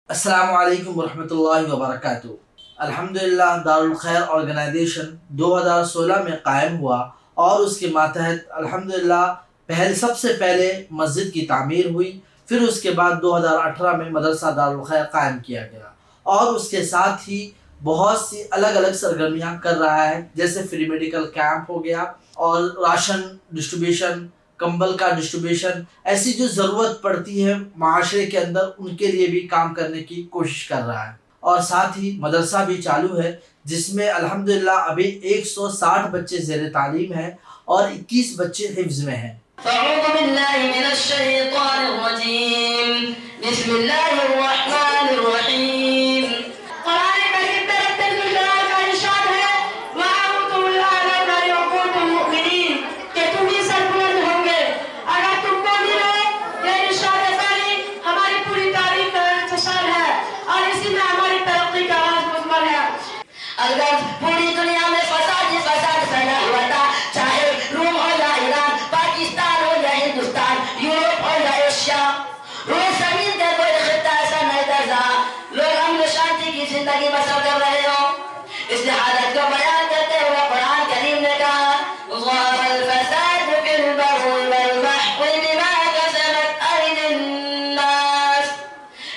السلام علیکم ورحمۃ اللہ وبرکاتہ۔ الحمدللہ دارالخیر آرگنائزیشن 2016 میں قائم ہوا اور اس کے ماتحت الحمدللہ سب سے پہلے مسجد کی تعمیر ہوئی، پھر اس کے بعد 2018 میں مدرسہ دارالخیر قائم کیا گیا اور اس کے ساتھ ہی بہت سی الگ الگ سرگرمیاں کر رہا ہے، جیسے فری میڈیکل کیمپ ہو گیا اور راشن ڈسٹریبیوشن، کمبل کا ڈسٹریبیوشن، ایسی جو ضرورت پڑتی ہے معاشرے کے اندر ان کے لیے بھی کام کرنے کی کوشش کر رہا ہے۔ اور ساتھ ہی مدرسہ بھی چالو ہے جس میں الحمدللہ ابھی 160 بچے زیر تعلیم ہیں اور 21 بچے حفظ میں ہیں۔ اعوذ باللہ من الشیطان الرجیم، بسم اللہ الرحمن الرحیم۔ قرآن کریم میں رب الجلال کا ارشاد ہے وَأَنْتُمُ الْأَعْلَوْنَ إِن كُنتُم مُؤْمِنِينَ، کہ تم ہی سربلند ہوں گے اگر تم مومن ہو۔ یہ ارشاد پاک ہماری پوری تاریخ کا انتشار ہے اور اسی میں ہماری ترقی کا راز مضمر ہے۔ اگر پوری دنیا میں فساد ہی فساد پھیلا ہوا تھا، چاہے روم ہو یا ایران، پاکستان ہو یا ہندوستان، یورپ ہو یا ایشیا، روز زمین کا کوئی خطہ ایسا نہیں تھا جہاں لوگ امن و شانتی کی زندگی بسر کر رہے ہوں۔ اس حالت کو بیان کرتے ہوئے قرآن کریم نے کہا ظہر الفساد فی البر والبحر بما کسبت ایدی الناس۔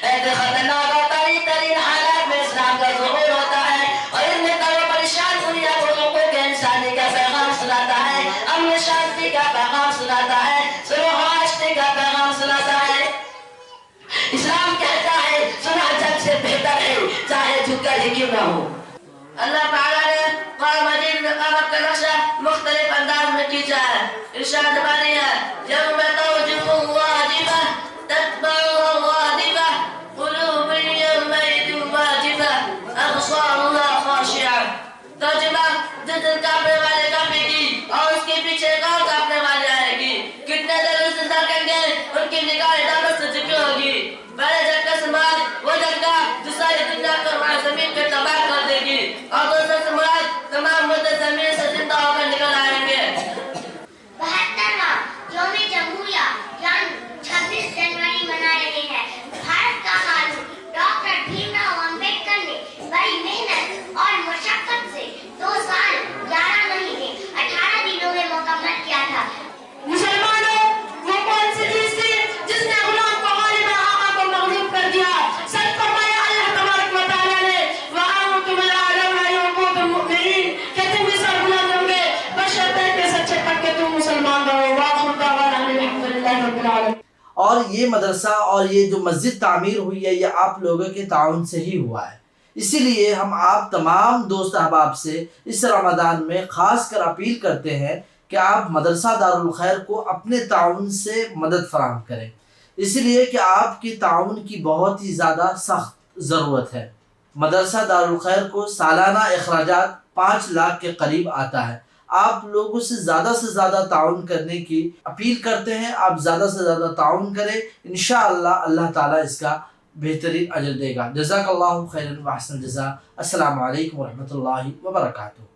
ایسے خطرناک اور طریق ترین حالات میں اسلام کا ظہور ہوتا ہے اور اس میں کرو پریشان دنیا کو حقوق انسانی کا پیغام سناتا ہے، امن شانتی کا پیغام سناتا ہے، صلح و آشتی کا پیغام سناتا ہے۔ اسلام کہتا ہے صلح جنگ سے بہتر ہے، چاہے جھک کر ہی کیوں نہ ہو۔ اللہ تعالیٰ نے قرآن مجید میں قیامت کا نقشہ مختلف انداز میں کھینچا ہے۔ ارشاد بانی ہے یوم ترجف الراجفہ تتبعها الرادفہ قلوب یومئذ واجفہ ابصارها خاشعہ۔ ترجمہ جس دن کانپنے والے کانپے گی اور اس کے پیچھے ایک اور کانپنے والے آئے گی، کتنے دیر اس انتظار کریں گے، ان کی نگاہیں دامت سے جھکی ہوگی۔ پہلے جنگ کا سماج وہ جنگ کا جو ساری دنیا کو زمین پہ تباہ کر دے گی، اور دوسرے سے مراد تمام مردے زمین سے زندہ ہو کر نکل آئیں گے۔ 72واں یوم جمہوریہ یعنی 26 جنوری منا رہے ہیں۔ بھارت کا قانون ڈاکٹر بھیم راؤ امبیڈکر نے بڑی محنت اور مشقت سے 2 سال 11 مہینے 18 دنوں میں مکمل کیا تھا۔ مسلمانوں، وہ کون سی چیز تھی جس نے غلام کو غالب اور آقا کو مغلوب کر دیا؟ سچ فرمایا اللہ تبارک و تعالیٰ نے وَأَنْتُمُ الْأَعْلَوْنَ إِن كُنتُم مُؤْمِنِينَ، کہ تم ہی سربلند ہوں گے بشرطے کہ سچے پکے تم مسلمان رہو۔ وآخر دعوانا ان الحمد للہ رب العالمین۔ اور یہ مدرسہ اور یہ جو مسجد تعمیر ہوئی ہے یہ آپ لوگوں کے تعاون سے ہی ہوا ہے، اسی لیے ہم آپ تمام دوست احباب سے اس رمضان میں خاص کر اپیل کرتے ہیں کہ آپ مدرسہ دارالخیر کو اپنے تعاون سے مدد فراہم کریں، اس لیے کہ آپ کے تعاون کی بہت ہی زیادہ سخت ضرورت ہے۔ مدرسہ دارالخیر کو سالانہ اخراجات 5 لاکھ کے قریب آتا ہے۔ آپ لوگوں سے زیادہ تعاون کرنے کی اپیل کرتے ہیں، آپ زیادہ سے زیادہ تعاون کریں، انشاءاللہ اللہ تعالیٰ اس کا بہترین اجر دے گا۔ جزاک اللہ خیرا و احسن الجزاء۔ السلام علیکم ورحمۃ اللہ وبرکاتہ۔